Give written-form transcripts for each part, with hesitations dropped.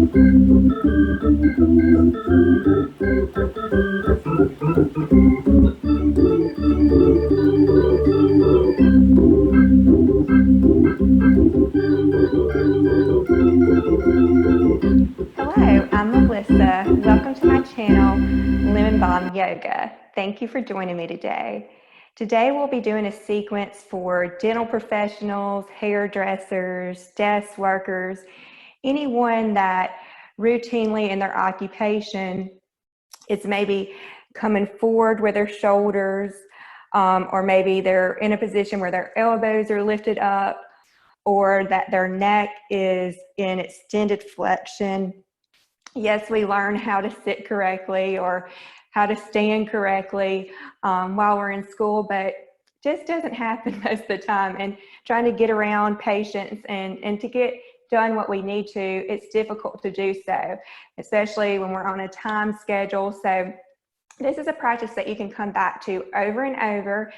Hello, I'm Melissa. Welcome to my channel, Lemon Balm Yoga. Thank you for joining me today. Today we'll be doing a sequence for dental professionals, hairdressers, desk workers, anyone that routinely in their occupation is maybe coming forward with their shoulders, or maybe they're in a position where their elbows are lifted up, or that their neck is in extended flexion. Yes, we learn how to sit correctly or how to stand correctly while we're in school, but just doesn't happen most of the time. And trying to get around patients and to get done what we need to, it's difficult to do so, especially when we're on a time schedule. So this is a practice that you can come back to over and over.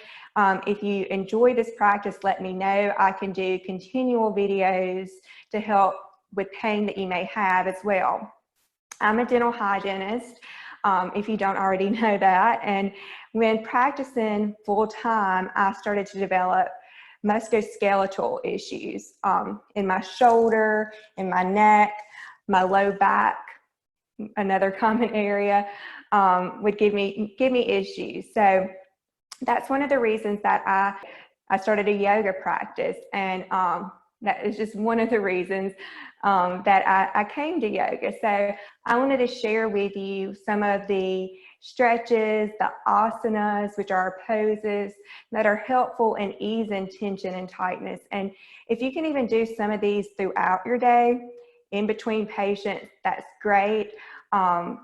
If you enjoy this practice, let me know. I can do continual videos to help with pain that you may have as well. I'm a dental hygienist, if you don't already know that. And when practicing full time, I started to develop musculoskeletal issues in my shoulder, in my neck, my low back, another common area, would give me issues. So that's one of the reasons that I started a yoga practice, and that is just one of the reasons that I came to yoga. So I wanted to share with you some of the stretches, the asanas, which are poses that are helpful in easing tension and tightness. And if you can even do some of these throughout your day, in between patients, that's great. You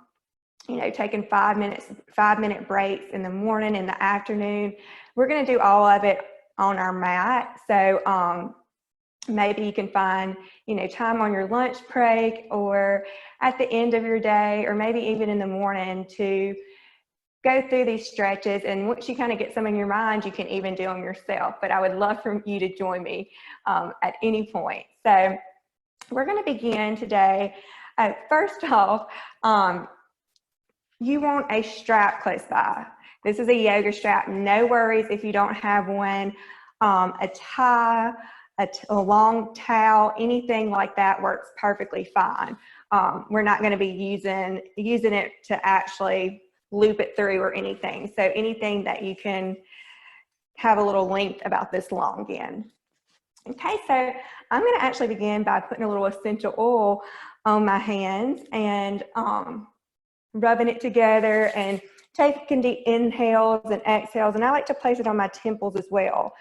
know, taking 5-minute breaks in the morning, in the afternoon. We're going to do all of it on our mat. So maybe you can find, you know, time on your lunch break or at the end of your day, or maybe even in the morning to go through these stretches. And once you kind of get some in your mind, you can even do them yourself. But I would love for you to join me at any point. So we're going to begin today. First off, you want a strap close by. This is a yoga strap. No worries if you don't have one. A tie, a long towel, anything like that works perfectly fine. We're not going to be using it to actually loop it through or anything. So anything that you can have a little length about this long in. Okay, so I'm going to actually begin by putting a little essential oil on my hands and rubbing it together and taking deep inhales and exhales. And I like to place it on my temples as well.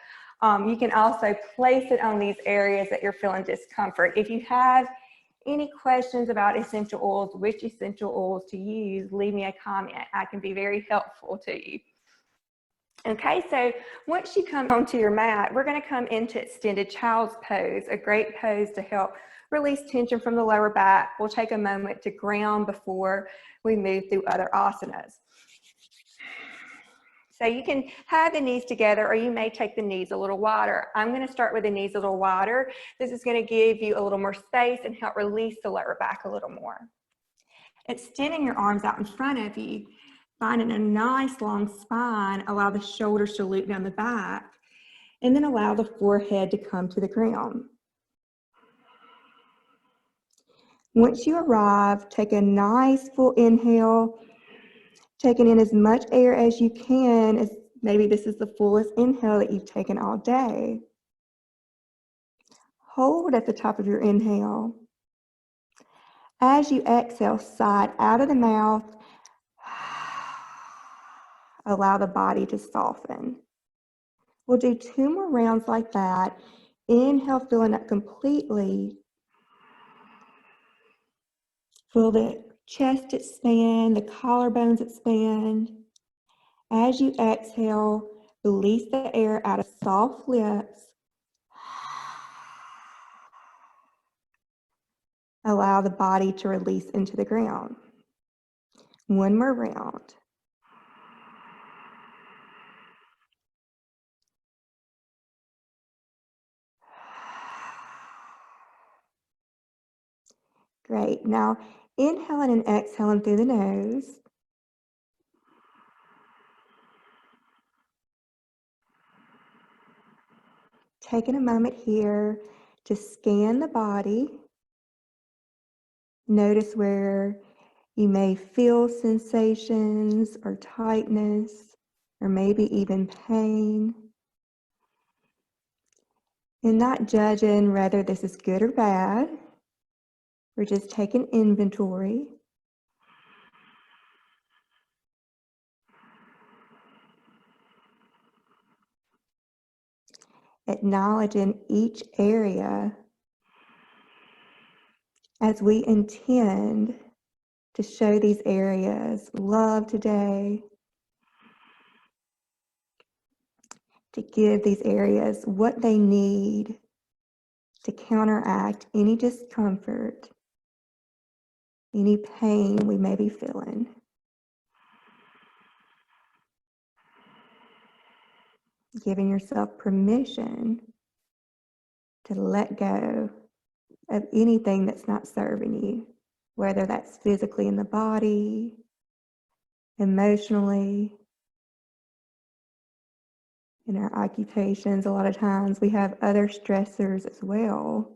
You can also place it on these areas that you're feeling discomfort. If you have any questions about essential oils, which essential oils to use, leave me a comment. I can be very helpful to you. Okay, so once you come onto your mat, we're going to come into extended child's pose, a great pose to help release tension from the lower back. We'll take a moment to ground before we move through other asanas. So you can have the knees together, or you may take the knees a little wider. I'm going to start with the knees a little wider. This is going to give you a little more space and help release the lower back a little more. Extending your arms out in front of you, finding a nice long spine, allow the shoulders to loop down the back, and then allow the forehead to come to the ground. Once you arrive, take a nice full inhale, taking in as much air as you can, as maybe this is the fullest inhale that you've taken all day. Hold at the top of your inhale. As you exhale, sigh out of the mouth. Allow the body to soften. We'll do 2 more rounds like that. Inhale, filling up completely. Feel the chest expand, the collarbones expand. As you exhale, release the air out of soft lips. Allow the body to release into the ground. 1 more round. Great. Now, inhaling and exhaling through the nose. Taking a moment here to scan the body. Notice where you may feel sensations or tightness, or maybe even pain. And not judging whether this is good or bad. We're just taking inventory. Acknowledging each area as we intend to show these areas love today, to give these areas what they need to counteract any discomfort, any pain we may be feeling. Giving yourself permission to let go of anything that's not serving you, whether that's physically in the body, emotionally. In our occupations, a lot of times we have other stressors as well.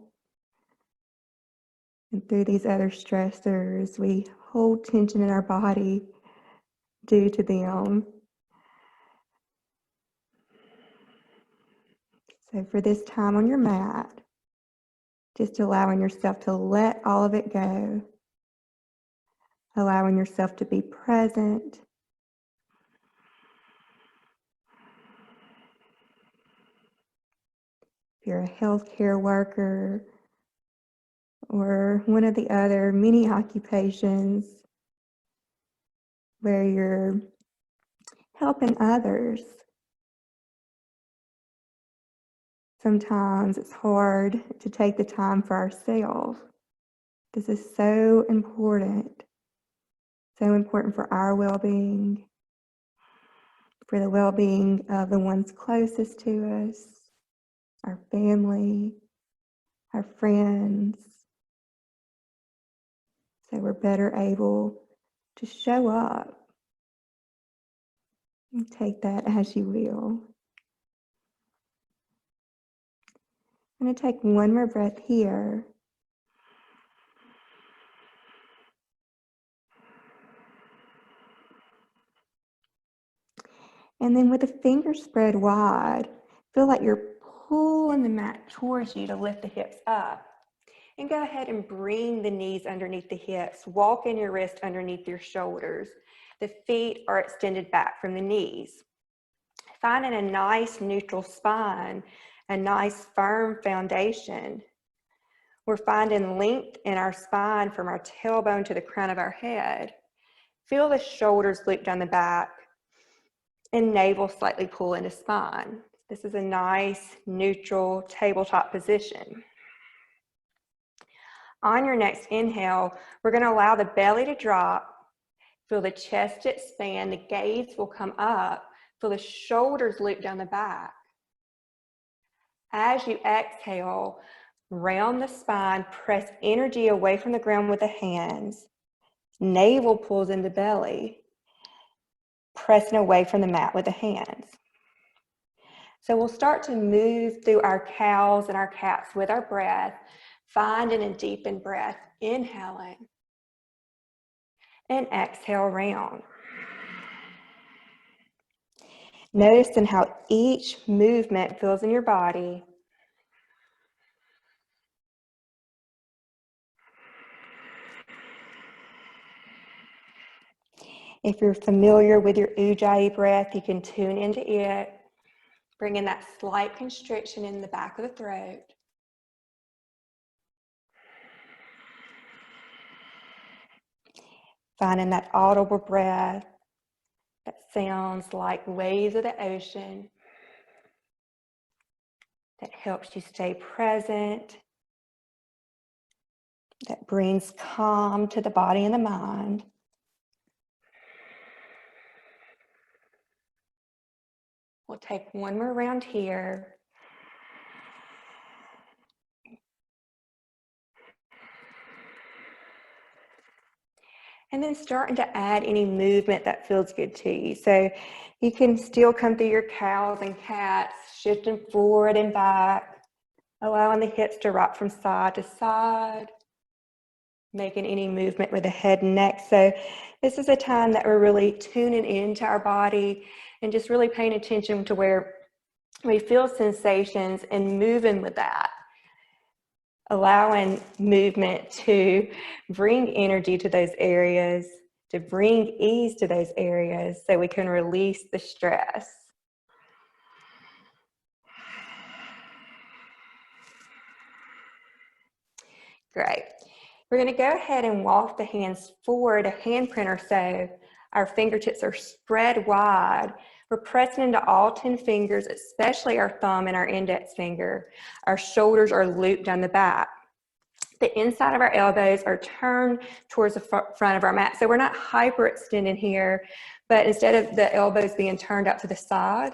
And through these other stressors, we hold tension in our body due to them. So for this time on your mat, just allowing yourself to let all of it go, allowing yourself to be present. If you're a healthcare worker or one of the other many occupations where you're helping others, sometimes it's hard to take the time for ourselves. This is so important for our well-being, for the well-being of the ones closest to us, our family, our friends, so we're better able to show up. And take that as you will. I'm going to take one more breath here. And then with the fingers spread wide, feel like you're pulling the mat towards you to lift the hips up. And go ahead and bring the knees underneath the hips. Walk in your wrist underneath your shoulders. The feet are extended back from the knees. Finding a nice neutral spine, a nice firm foundation. We're finding length in our spine from our tailbone to the crown of our head. Feel the shoulders loop down the back and navel slightly pull into spine. This is a nice neutral tabletop position. On your next inhale, we're going to allow the belly to drop. Feel the chest expand, the gaze will come up. Feel the shoulders loop down the back. As you exhale, round the spine, press energy away from the ground with the hands. Navel pulls into belly, pressing away from the mat with the hands. So we'll start to move through our cows and our cats with our breath, finding a deepened breath, inhaling, and exhale round. Noticing how each movement feels in your body. If you're familiar with your Ujjayi breath, you can tune into it, bringing that slight constriction in the back of the throat. Finding that audible breath that sounds like waves of the ocean, that helps you stay present, that brings calm to the body and the mind. We'll take one more round here. And then starting to add any movement that feels good to you. So you can still come through your cows and cats, shifting forward and back, allowing the hips to rock from side to side, making any movement with the head and neck. So this is a time that we're really tuning into our body and just really paying attention to where we feel sensations and moving with that. Allowing movement to bring energy to those areas, to bring ease to those areas so we can release the stress. Great. We're going to go ahead and walk the hands forward a handprint or so. Our fingertips are spread wide. We're pressing into all 10 fingers, especially our thumb and our index finger. Our shoulders are looped down the back. The inside of our elbows are turned towards the front of our mat. So we're not hyperextending here, but instead of the elbows being turned out to the side,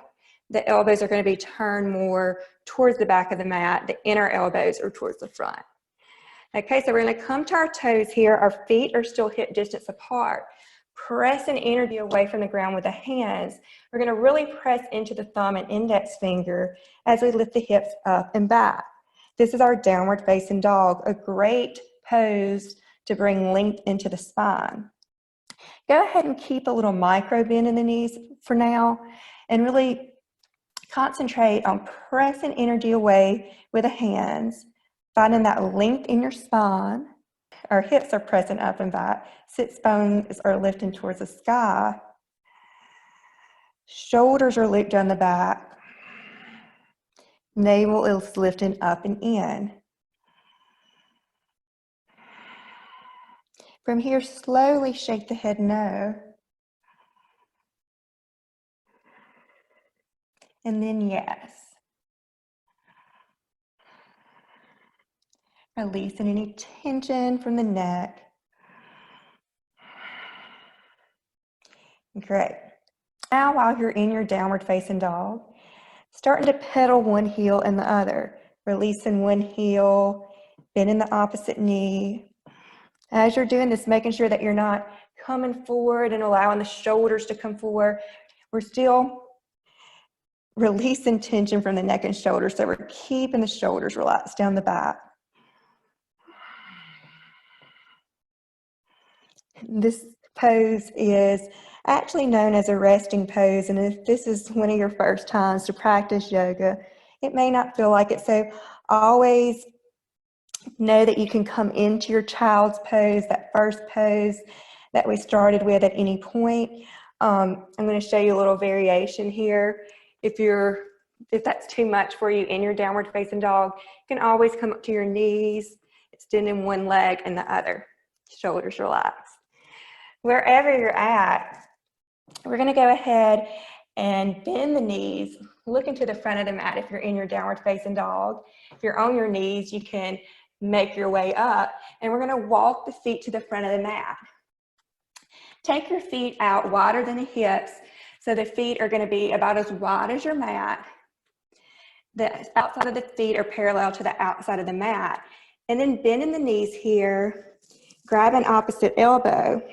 the elbows are going to be turned more towards the back of the mat. The inner elbows are towards the front. Okay, so we're going to come to our toes here. Our feet are still hip distance apart. Pressing energy away from the ground with the hands. We're going to really press into the thumb and index finger as we lift the hips up and back. This is our downward facing dog, a great pose to bring length into the spine. Go ahead and keep a little micro bend in the knees for now and really concentrate on pressing energy away with the hands, finding that length in your spine. Our hips are pressing up and back. Sits bones are lifting towards the sky. Shoulders are looped down the back. Navel is lifting up and in. From here, slowly shake the head no. And then yes. Releasing any tension from the neck. Great. Now, while you're in your downward facing dog, starting to pedal one heel and the other, releasing one heel, bending the opposite knee. As you're doing this, making sure that you're not coming forward and allowing the shoulders to come forward. We're still releasing tension from the neck and shoulders, so we're keeping the shoulders relaxed down the back. This pose is actually known as a resting pose, and if this is one of your first times to practice yoga, it may not feel like it. So always know that you can come into your child's pose, that first pose that we started with at any point. I'm going to show you a little variation here. If that's too much for you in your downward facing dog, you can always come up to your knees, extending one leg and the other, shoulders relaxed. Wherever you're at, we're going to go ahead and bend the knees, look into the front of the mat if you're in your downward facing dog. If you're on your knees, you can make your way up, and we're going to walk the feet to the front of the mat. Take your feet out wider than the hips, so the feet are going to be about as wide as your mat. The outside of the feet are parallel to the outside of the mat. And then bending the knees here, grab an opposite elbow,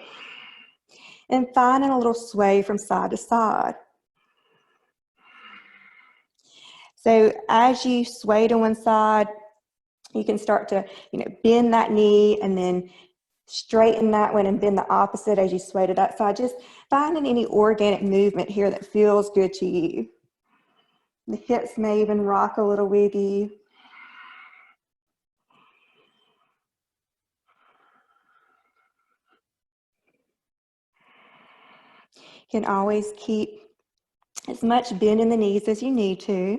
and finding a little sway from side to side. So as you sway to one side, you can start to, bend that knee and then straighten that one and bend the opposite as you sway to that side. Just finding any organic movement here that feels good to you. The hips may even rock a little with you. You can always keep as much bend in the knees as you need to.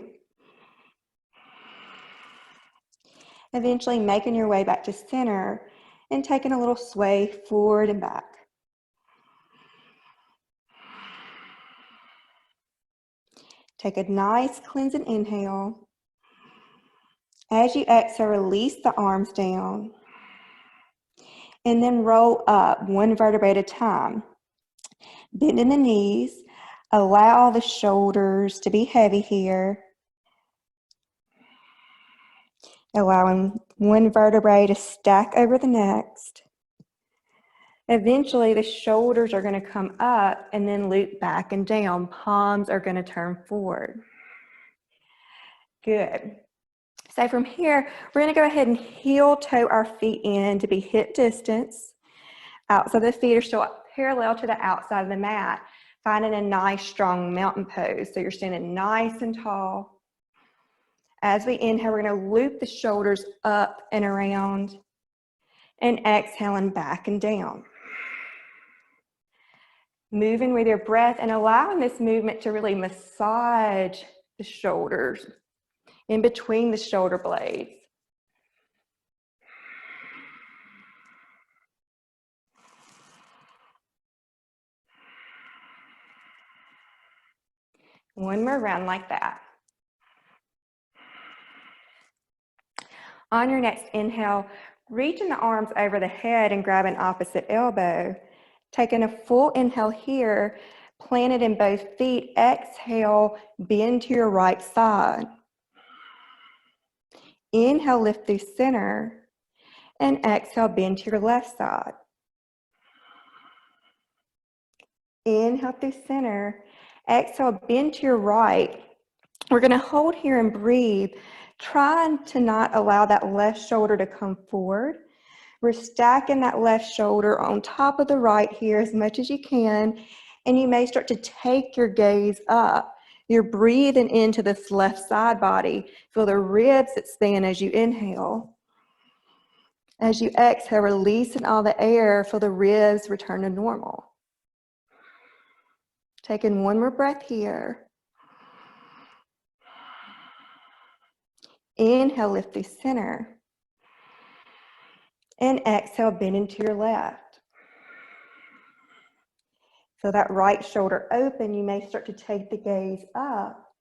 Eventually making your way back to center and taking a little sway forward and back. Take a nice cleansing inhale. As you exhale, release the arms down. And then roll up one vertebrae at a time. Bend in the knees. Allow the shoulders to be heavy here. Allowing one vertebrae to stack over the next. Eventually, the shoulders are going to come up and then loop back and down. Palms are going to turn forward. Good. So from here, we're going to go ahead and heel toe our feet in to be hip distance. Outside the feet are still parallel to the outside of the mat, finding a nice strong mountain pose. So you're standing nice and tall. As we inhale, we're going to loop the shoulders up and around, and exhaling back and down. Moving with your breath and allowing this movement to really massage the shoulders in between the shoulder blades. One more round like that. On your next inhale, reaching the arms over the head and grab an opposite elbow. Taking a full inhale here, planted in both feet. Exhale, bend to your right side. Inhale, lift through center, and exhale, bend to your left side. Inhale through center, exhale, bend to your right. We're going to hold here and breathe, trying to not allow that left shoulder to come forward. We're stacking that left shoulder on top of the right here as much as you can, and you may start to take your gaze up. You're breathing into this left side body. Feel the ribs expand as you inhale. As you exhale, releasing all the air, feel the ribs return to normal. Taking one more breath here. Inhale, lift through center. And exhale, bend into your left. So that right shoulder open, you may start to take the gaze up.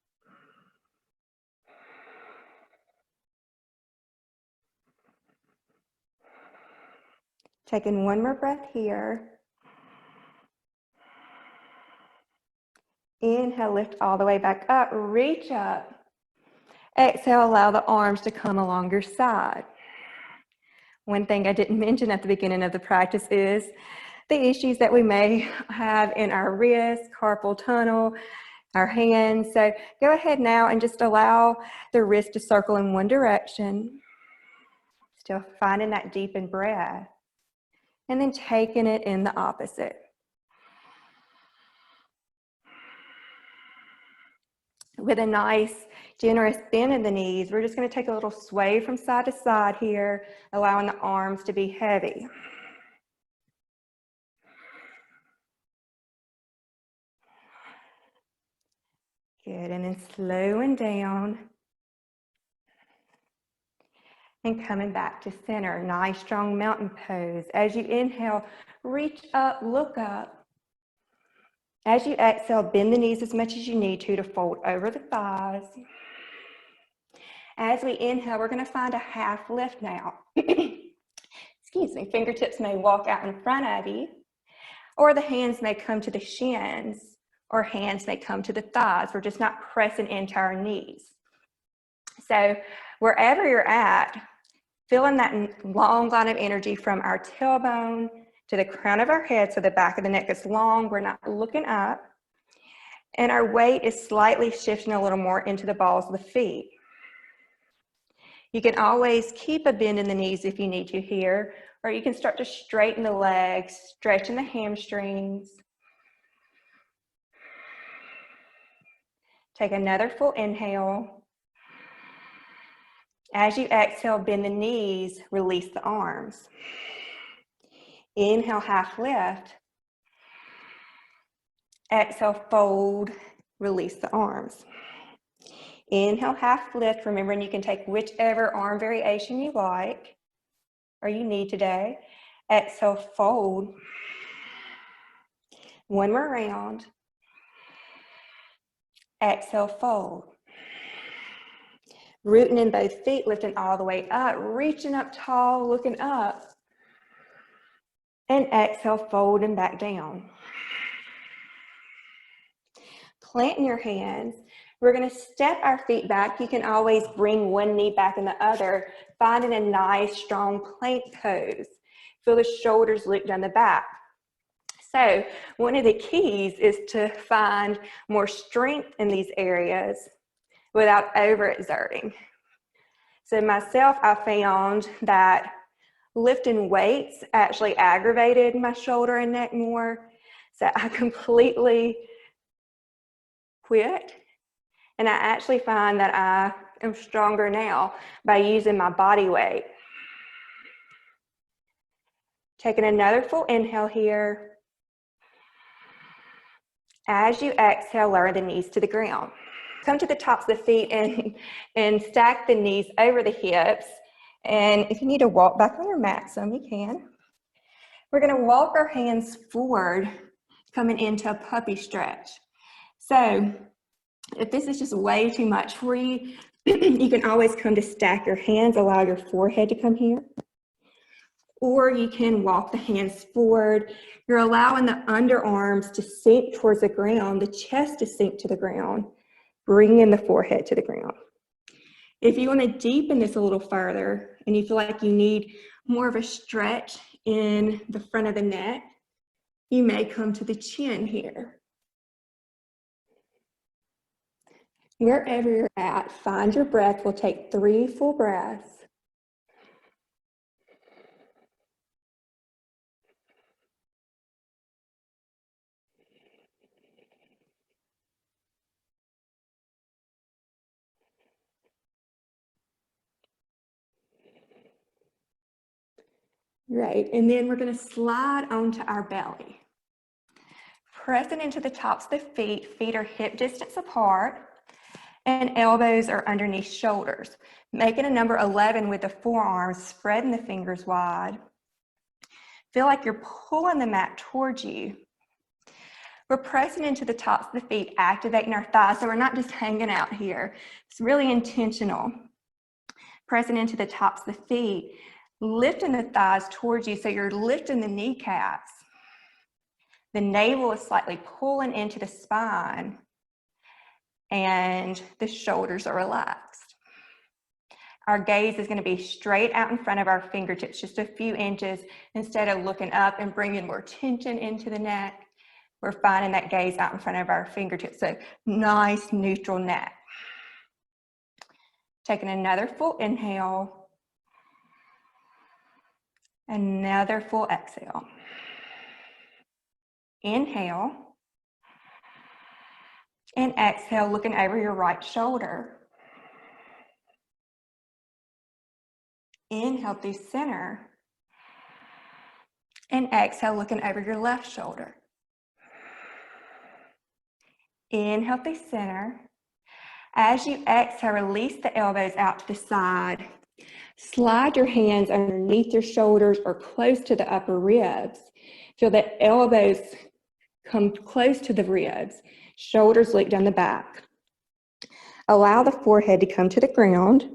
Taking one more breath here. Inhale, lift all the way back up, reach up. Exhale, allow the arms to come along your side. One thing I didn't mention at the beginning of the practice is the issues that we may have in our wrists, carpal tunnel, our hands. So go ahead now and just allow the wrist to circle in one direction. Still finding that deepened breath. And then taking it in the opposite. With a nice, generous bend in the knees, we're just going to take a little sway from side to side here, allowing the arms to be heavy. Good, and then slowing down. And coming back to center, nice strong mountain pose. As you inhale, reach up, look up. As you exhale, bend the knees as much as you need to fold over the thighs. As we inhale, we're going to find a half lift now. Excuse me, fingertips may walk out in front of you, or the hands may come to the shins, or hands may come to the thighs. We're just not pressing into our knees. So wherever you're at, feeling that long line of energy from our tailbone to the crown of our head, so the back of the neck is long, we're not looking up, and our weight is slightly shifting a little more into the balls of the feet. You can always keep a bend in the knees if you need to here, or you can start to straighten the legs, stretching the hamstrings. Take another full inhale. As you exhale, bend the knees, release the arms. Inhale, half lift. Exhale, fold, release the arms. Inhale, half lift. Remembering you can take whichever arm variation you like or you need today. Exhale, fold. One more round. Exhale, fold. Rooting in both feet, lifting all the way up, reaching up tall, looking up. And exhale, fold and back down. Planting your hands. We're going to step our feet back. You can always bring one knee back in the other, finding a nice, strong plank pose. Feel the shoulders loop down the back. So one of the keys is to find more strength in these areas without overexerting. So myself, I found that lifting weights actually aggravated my shoulder and neck more. So I completely quit. And I actually find that I am stronger now by using my body weight. Taking another full inhale here. As you exhale, lower the knees to the ground. Come to the tops of the feet and stack the knees over the hips. And if you need to walk back on your mat some, you can. We're going to walk our hands forward, coming into a puppy stretch. So if this is just way too much for you, you can always come to stack your hands, allow your forehead to come here. Or you can walk the hands forward. You're allowing the underarms to sink towards the ground, the chest to sink to the ground, bringing the forehead to the ground. If you want to deepen this a little further and you feel like you need more of a stretch in the front of the neck, you may come to the chin here. Wherever you're at, find your breath. We'll take 3 full breaths. Right, and then we're going to slide onto our belly. Pressing into the tops of the feet are hip distance apart, and elbows are underneath shoulders. Making a number 11 with the forearms, spreading the fingers wide. Feel like you're pulling the mat towards you. We're pressing into the tops of the feet, activating our thighs, so we're not just hanging out here. It's really intentional. Pressing into the tops of the feet, lifting the thighs towards you, so you're lifting the kneecaps. The navel is slightly pulling into the spine, and the shoulders are relaxed. Our gaze is going to be straight out in front of our fingertips, just a few inches. Instead of looking up and bringing more tension into the neck, we're finding that gaze out in front of our fingertips. So nice neutral neck. Taking another full inhale. Another full exhale. Inhale. And exhale, looking over your right shoulder. Inhale through center. And exhale, looking over your left shoulder. Inhale through center. As you exhale, release the elbows out to the side. Slide your hands underneath your shoulders or close to the upper ribs. Feel the elbows come close to the ribs. Shoulders loop down the back. Allow the forehead to come to the ground.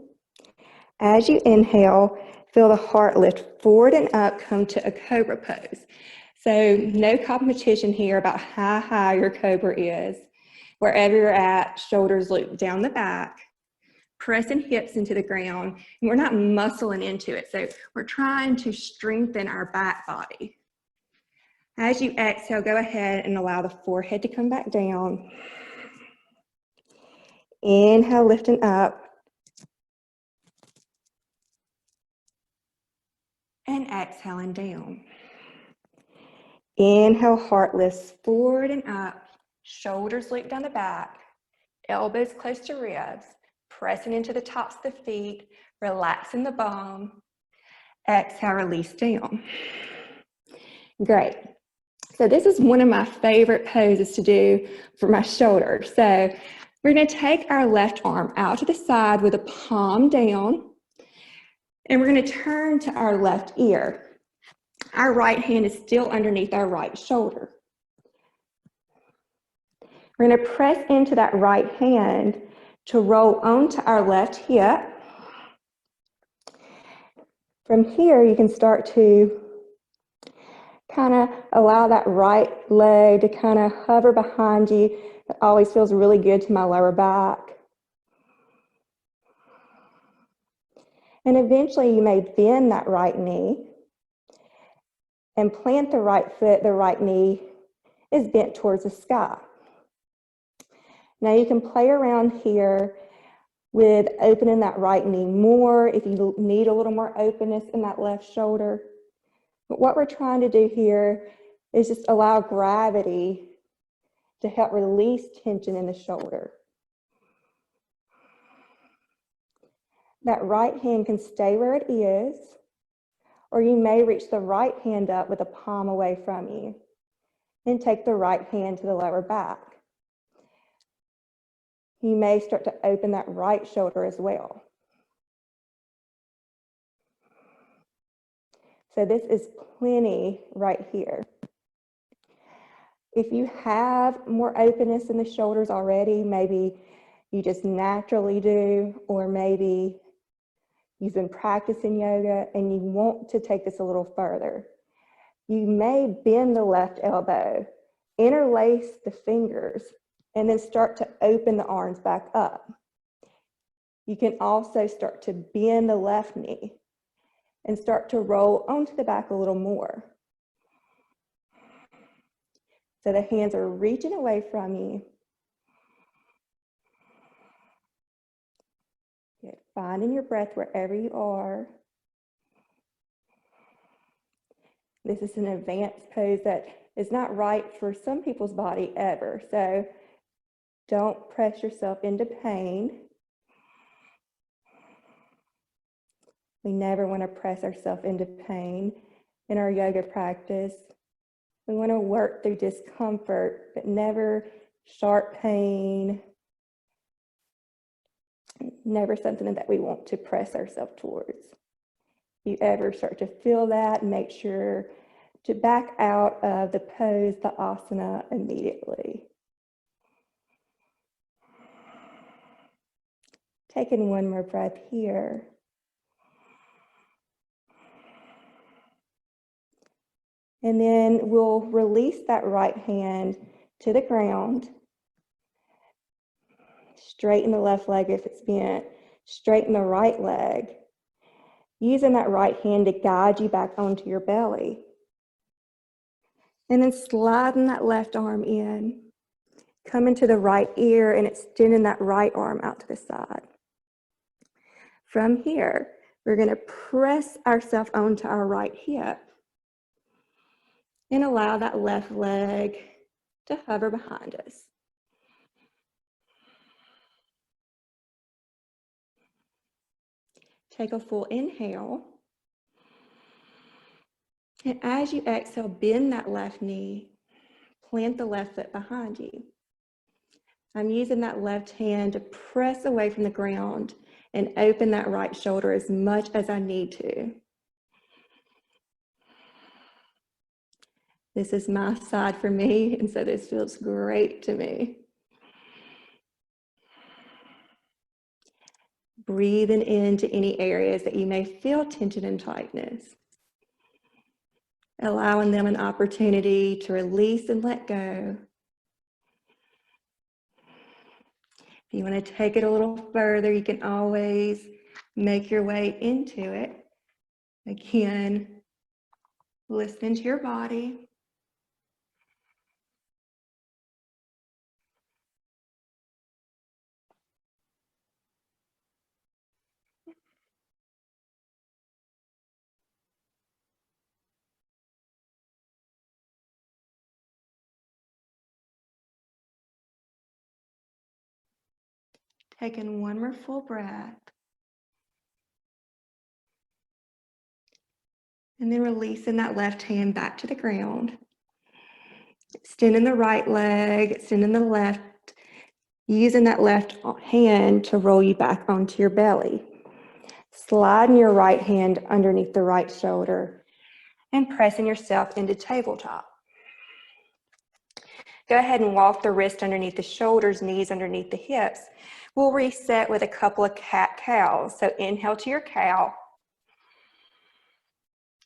As you inhale, feel the heart lift forward and up, come to a cobra pose. So no competition here about how high your cobra is. Wherever you're at, shoulders loop down the back, pressing hips into the ground. And we're not muscling into it, so we're trying to strengthen our back body. As you exhale, go ahead and allow the forehead to come back down. Inhale, lifting up. And exhaling down. Inhale, heart lifts forward and up. Shoulders loop down the back. Elbows close to ribs. Pressing into the tops of the feet. Relaxing the bum. Exhale, release down. Great. So this is one of my favorite poses to do for my shoulders. So we're going to take our left arm out to the side with a palm down. And we're going to turn to our left ear. Our right hand is still underneath our right shoulder. We're going to press into that right hand to roll onto our left hip. From here, you can start to kind of allow that right leg to kind of hover behind you. It always feels really good to my lower back. And eventually you may bend that right knee. and plant the right foot. The right knee is bent towards the sky. Now you can play around here with opening that right knee more if you need a little more openness in that left shoulder. But what we're trying to do here is just allow gravity to help release tension in the shoulder. That right hand can stay where it is, or you may reach the right hand up with the palm away from you and take the right hand to the lower back. You may start to open that right shoulder as well. So this is plenty right here. If you have more openness in the shoulders already, maybe you just naturally do, or maybe you've been practicing yoga and you want to take this a little further, you may bend the left elbow, interlace the fingers, and then start to open the arms back up. You can also start to bend the left knee and start to roll onto the back a little more. So the hands are reaching away from you. Good. Finding your breath wherever you are. This is an advanced pose that is not right for some people's body ever. So don't press yourself into pain. We never want to press ourselves into pain in our yoga practice. We want to work through discomfort, but never sharp pain. Never something that we want to press ourselves towards. If you ever start to feel that, make sure to back out of the pose, the asana, immediately. Taking one more breath here. And then we'll release that right hand to the ground. Straighten the left leg if it's bent. Straighten the right leg. Using that right hand to guide you back onto your belly. And then sliding that left arm in. Coming to the right ear and extending that right arm out to the side. From here, we're going to press ourselves onto our right hip. And allow that left leg to hover behind us. Take a full inhale. And as you exhale, bend that left knee. Plant the left foot behind you. I'm using that left hand to press away from the ground and open that right shoulder as much as I need to. This is my side for me, and so this feels great to me. Breathing into any areas that you may feel tension and tightness. Allowing them an opportunity to release and let go. If you want to take it a little further, you can always make your way into it. Again, listen to your body. Taking one more full breath. And then releasing that left hand back to the ground. Extending the right leg, extending the left, using that left hand to roll you back onto your belly. Sliding your right hand underneath the right shoulder and pressing yourself into tabletop. Go ahead and walk the wrist underneath the shoulders, knees underneath the hips. We'll reset with a couple of cat-cows. So inhale to your cow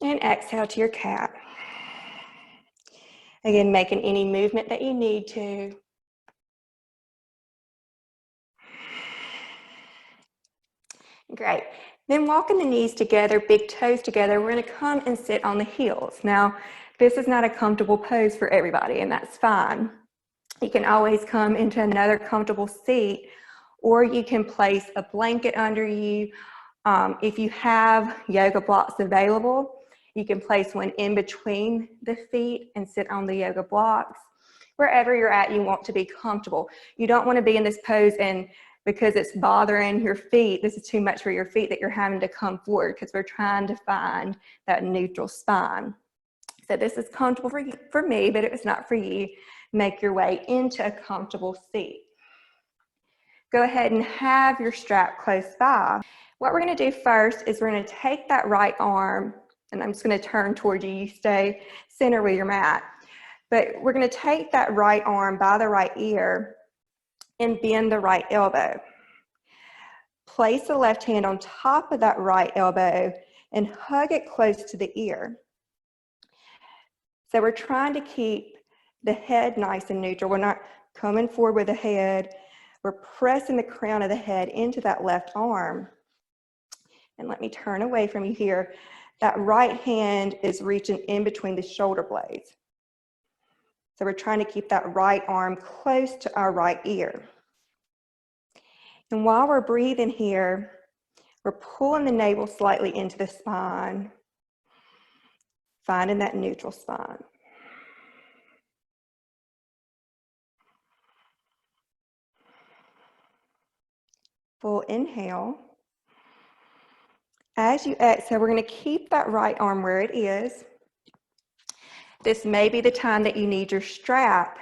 and exhale to your cat. Again, making any movement that you need to. Great. Then walking the knees together, big toes together, we're going to come and sit on the heels. Now, this is not a comfortable pose for everybody, and that's fine. You can always come into another comfortable seat, or you can place a blanket under you. If you have yoga blocks available, you can place one in between the feet and sit on the yoga blocks. Wherever you're at, you want to be comfortable. You don't want to be in this pose and because it's bothering your feet, this is too much for your feet, that you're having to come forward, because we're trying to find that neutral spine. So this is comfortable for me, but if it's not for you, make your way into a comfortable seat. Go ahead and have your strap close by. What we're going to do first is we're going to take that right arm, and I'm just going to turn towards you. You stay center with your mat. But we're going to take that right arm by the right ear and bend the right elbow. Place the left hand on top of that right elbow and hug it close to the ear. So we're trying to keep the head nice and neutral. We're not coming forward with the head. We're pressing the crown of the head into that left arm. And let me turn away from you here. That right hand is reaching in between the shoulder blades. So we're trying to keep that right arm close to our right ear. And while we're breathing here, we're pulling the navel slightly into the spine, finding that neutral spine. Full inhale. As you exhale, we're going to keep that right arm where it is. This may be the time that you need your strap,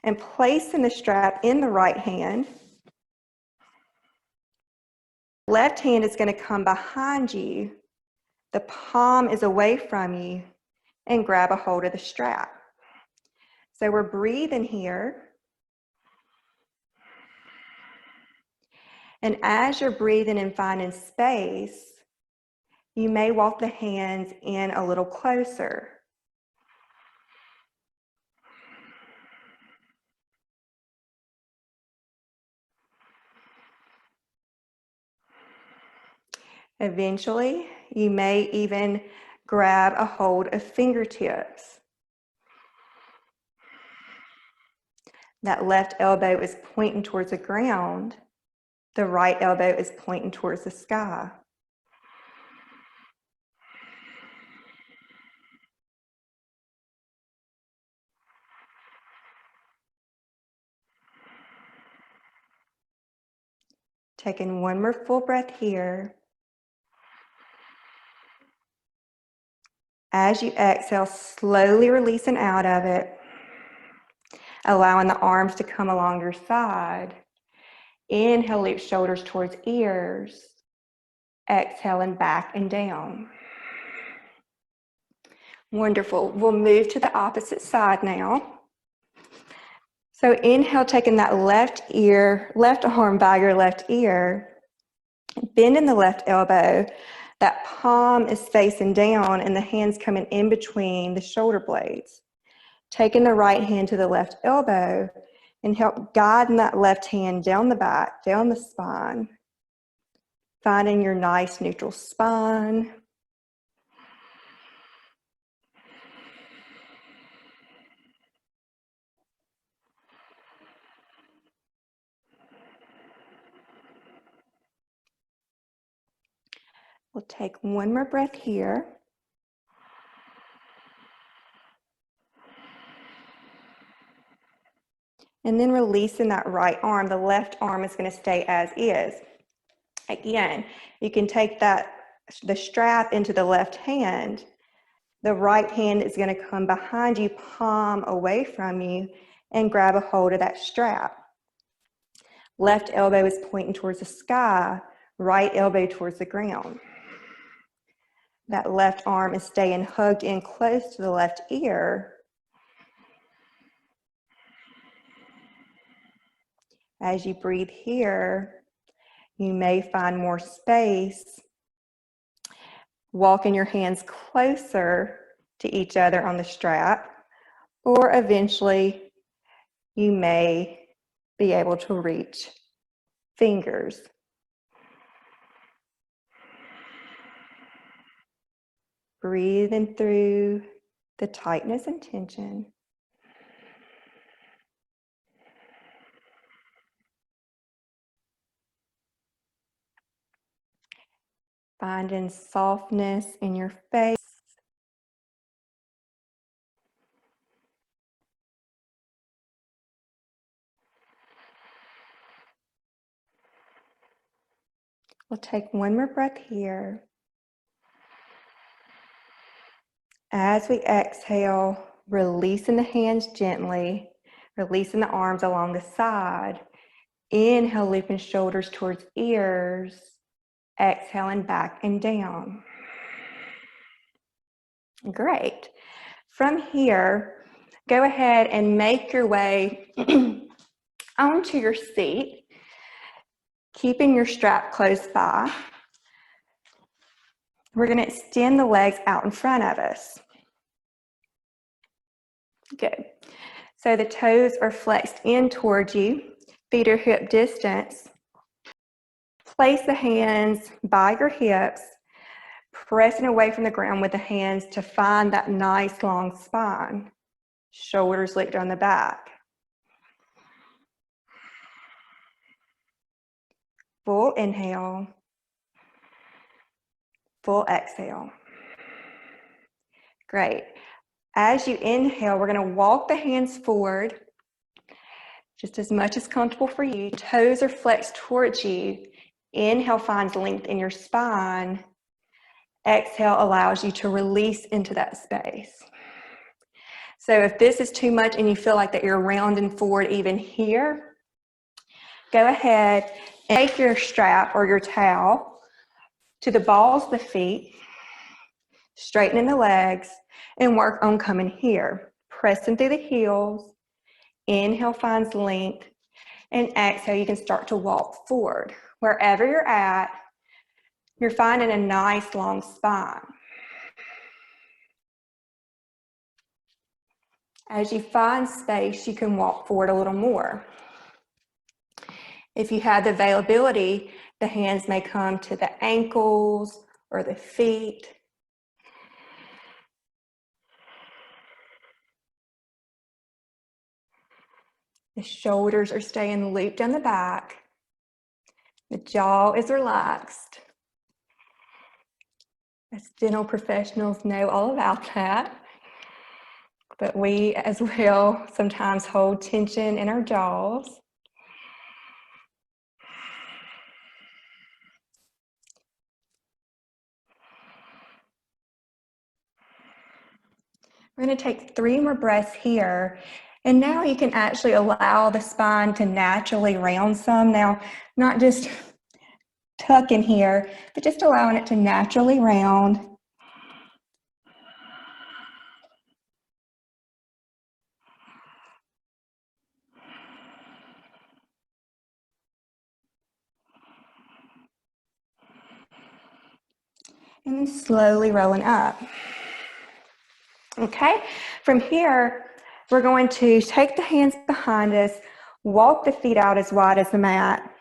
and placing the strap in the right hand. Left hand is going to come behind you. The palm is away from you, and grab a hold of the strap. So we're breathing here. And as you're breathing and finding space, you may walk the hands in a little closer. Eventually, you may even grab a hold of fingertips. That left elbow is pointing towards the ground. The right elbow is pointing towards the sky. Taking one more full breath here. As you exhale, slowly releasing out of it, allowing the arms to come along your side. Inhale, loop shoulders towards ears. Exhaling back and down. Wonderful. We'll move to the opposite side now. So inhale, taking that left arm by your left ear, bending the left elbow. That palm is facing down and the hands coming in between the shoulder blades. Taking the right hand to the left elbow and help guiding that left hand down the back, down the spine. Finding your nice neutral spine. We'll take one more breath here. And then releasing that right arm. The left arm is going to stay as is. Again, you can take the strap into the left hand. The right hand is going to come behind you, palm away from you, and grab a hold of that strap. Left elbow is pointing towards the sky, right elbow towards the ground. That left arm is staying hugged in close to the left ear. As you breathe here, you may find more space. Walking your hands closer to each other on the strap, or eventually you may be able to reach fingers. Breathing through the tightness and tension. Finding softness in your face. We'll take one more breath here. As we exhale, releasing the hands gently, releasing the arms along the side. Inhale, looping shoulders towards ears. Exhaling back and down. Great. From here, go ahead and make your way onto your seat, keeping your strap close by. We're going to extend the legs out in front of us. Good. So the toes are flexed in towards you, feet are hip distance. Place the hands by your hips, pressing away from the ground with the hands to find that nice long spine. Shoulders lift on the back. Full inhale. Full exhale. Great. As you inhale, we're going to walk the hands forward just as much as comfortable for you. Toes are flexed towards you. Inhale finds length in your spine. Exhale allows you to release into that space. So if this is too much and you feel like that you're rounding forward even here, go ahead and take your strap or your towel to the balls of the feet, straightening the legs, and work on coming here. Pressing through the heels. Inhale finds length, and exhale, you can start to walk forward. Wherever you're at, you're finding a nice long spine. As you find space, you can walk forward a little more. If you have the availability, the hands may come to the ankles or the feet. The shoulders are staying looped down the back. The jaw is relaxed. As dental professionals know all about that. But we as well sometimes hold tension in our jaws. We're going to take 3 more breaths here. And now you can actually allow the spine to naturally round some. Now, not just tuck in here, but just allowing it to naturally round. And then slowly rolling up. Okay, from here, we're going to take the hands behind us, walk the feet out as wide as the mat.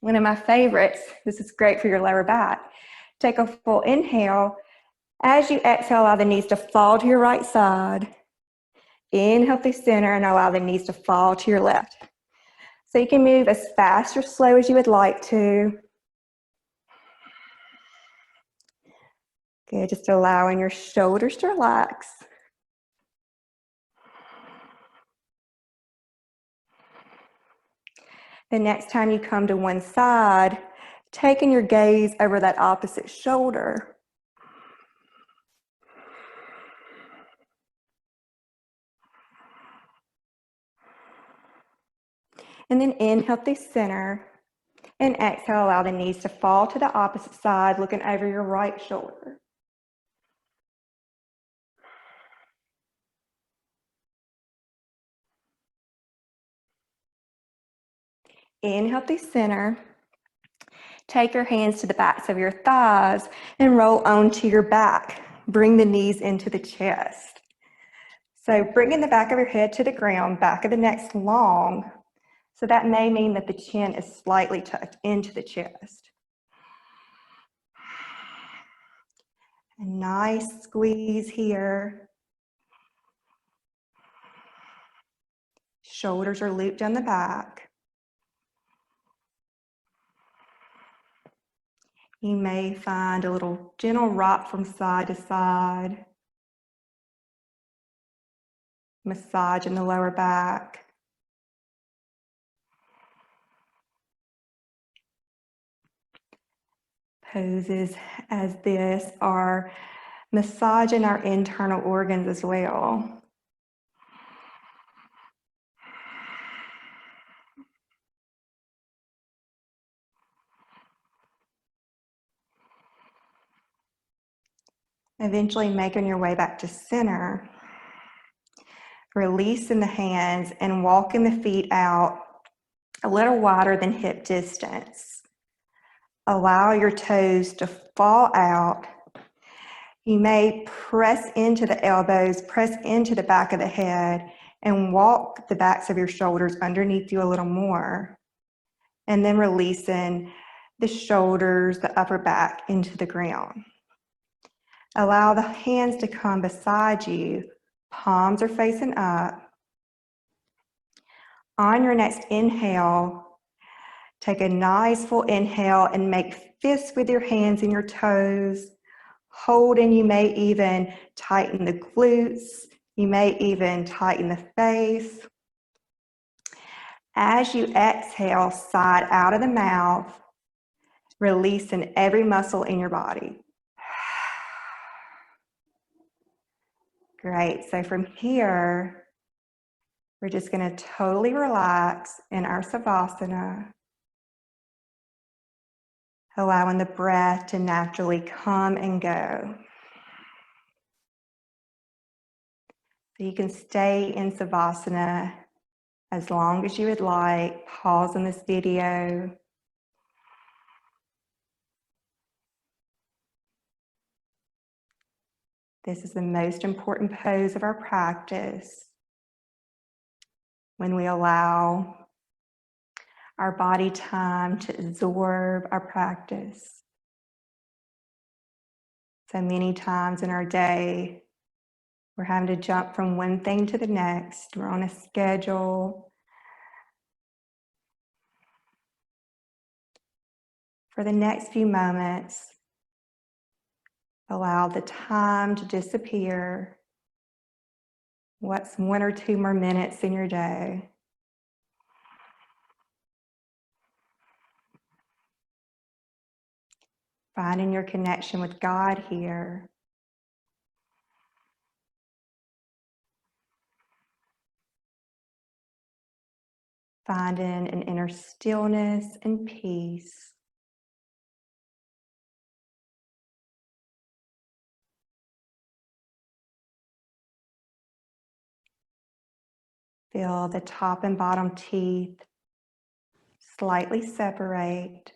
One of my favorites, this is great for your lower back. Take a full inhale. As you exhale, allow the knees to fall to your right side. Inhale through center and allow the knees to fall to your left. So you can move as fast or slow as you would like to. Good, just allowing your shoulders to relax. The next time you come to one side, taking your gaze over that opposite shoulder. And then inhale through center. And exhale, allow the knees to fall to the opposite side, looking over your right shoulder. Inhale through center. Take your hands to the backs of your thighs and roll onto your back. Bring the knees into the chest. So bringing the back of your head to the ground, back of the neck's long. So that may mean that the chin is slightly tucked into the chest. A nice squeeze here. Shoulders are looped down the back. You may find a little gentle rock from side to side. Massage in the lower back. Poses as this are massaging our internal organs as well. Eventually making your way back to center. Releasing the hands and walking the feet out a little wider than hip distance. Allow your toes to fall out. You may press into the elbows, press into the back of the head, and walk the backs of your shoulders underneath you a little more. And then releasing the shoulders, the upper back into the ground. Allow the hands to come beside you. Palms are facing up. On your next inhale, take a nice full inhale and make fists with your hands and your toes. Hold, and you may even tighten the glutes. You may even tighten the face. As you exhale, side out of the mouth, releasing every muscle in your body. Great. So from here, we're just going to totally relax in our Savasana, allowing the breath to naturally come and go. So you can stay in Savasana as long as you would like. Pause on this video. This is the most important pose of our practice. When we allow our body time to absorb our practice. So many times in our day, we're having to jump from one thing to the next. We're on a schedule. For the next few moments, allow the time to disappear. What's 1 or 2 more minutes in your day? Finding your connection with God here. Finding an inner stillness and peace. Feel the top and bottom teeth slightly separate.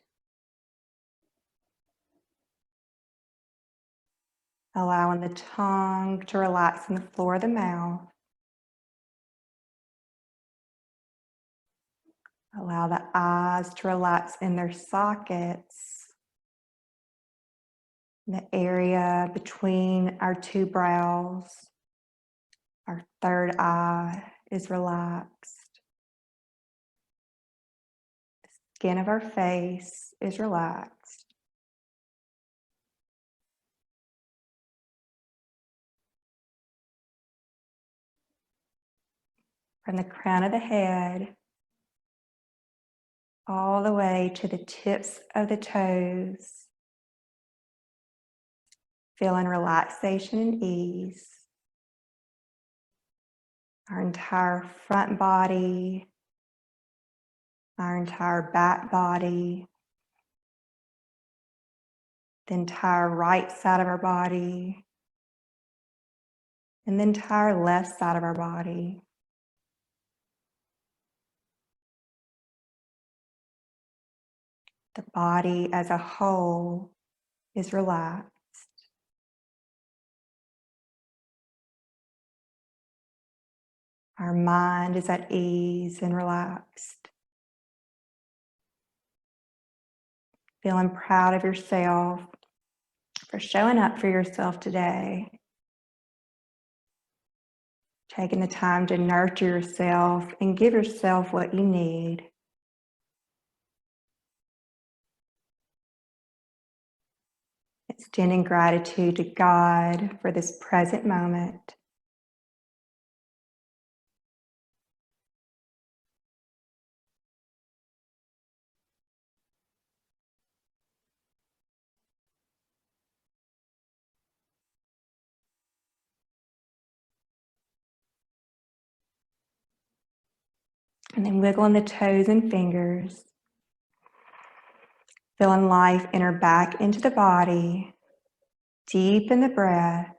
Allowing the tongue to relax in the floor of the mouth. Allow the eyes to relax in their sockets. The area between our 2 brows, our 3rd eye is relaxed. The skin of our face is relaxed. From the crown of the head all the way to the tips of the toes, feeling relaxation and ease. Our entire front body, our entire back body, the entire right side of our body, and the entire left side of our body. The body as a whole is relaxed. Our mind is at ease and relaxed. Feeling proud of yourself for showing up for yourself today. Taking the time to nurture yourself and give yourself what you need. Extending gratitude to God for this present moment. And then wiggling the toes and fingers. Feeling life enter back into the body. Deep in the breath.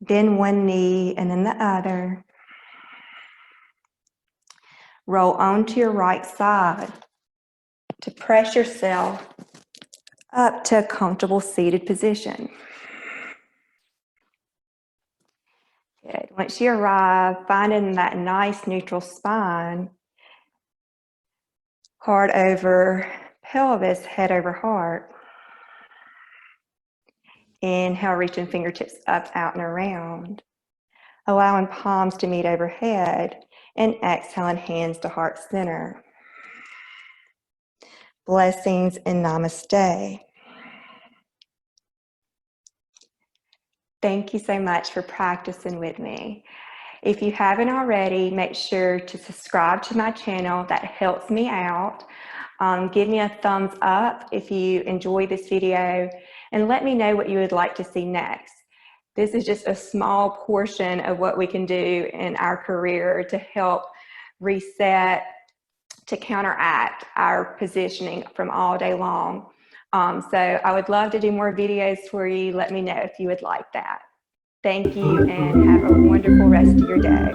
Bend one knee and then the other. Roll onto your right side to press yourself up to a comfortable seated position. Good. Once you arrive, finding that nice neutral spine, heart over pelvis, head over heart. Inhale, reaching fingertips up, out, and around. Allowing palms to meet overhead, and exhaling hands to heart center. Blessings and Namaste. Thank you so much for practicing with me. If you haven't already, make sure to subscribe to my channel. That helps me out. Give me a thumbs up if you enjoy this video, and let me know what you would like to see next. This is just a small portion of what we can do in our career to help reset, to counteract our positioning from all day long. So I would love to do more videos for you. Let me know if you would like that. Thank you, and have a wonderful rest of your day.